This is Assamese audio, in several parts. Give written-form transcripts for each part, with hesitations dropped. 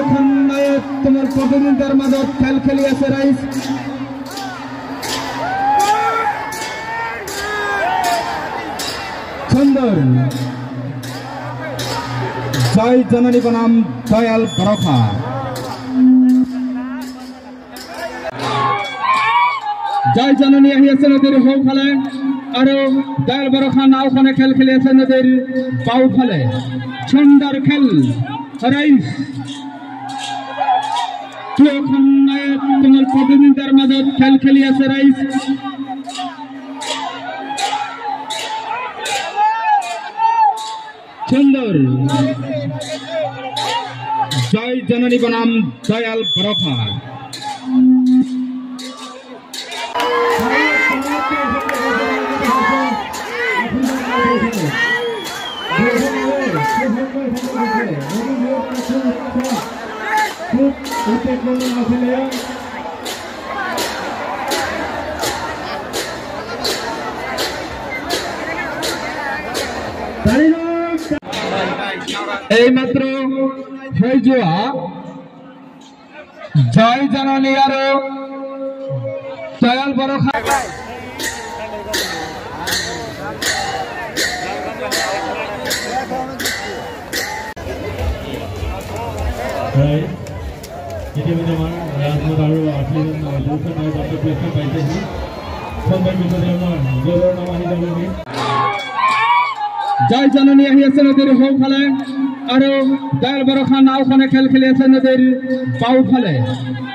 খন্নায়ক তোমার প্রতিনিধির মাজত খেল খেলি আছে রাইজ সুন্দর জয় জননী বনাম দয়াল বরখা জয় জননী আহি আছে নদীর সোঁফালে আৰু দয়াল বৰখা নাওখনে খেল খেলি আছে নদীৰ বাওঁফালে সুন্দৰ খেল ৰাইজ খন্নায়ক তোমাৰ প্ৰতিনিধিৰ মাজত খেল খেলি আছে ৰাইজ সুন্দৰ জয় জননী বনাম দয়াল বৰখা এইমাত্ৰ হৈ যোৱা জয় জননী আৰু দয়াল বৰখা জয় জননী আহি আছে নদীৰ সোঁফালে আৰু দয়াল বৰখা নাওখনে খেল খেলি আছে নদীৰ বাওঁফালে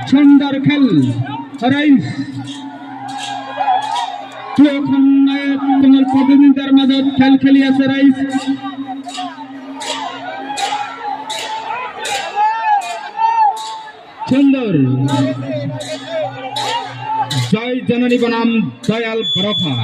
সুন্দৰ খেল ৰাইজ খন্নায়ক তোমাৰ প্ৰতিনিধিৰ মাজত খেল খেলি আছে ৰাইজ সুন্দৰ জয় জননী বনাম দয়াল বৰখা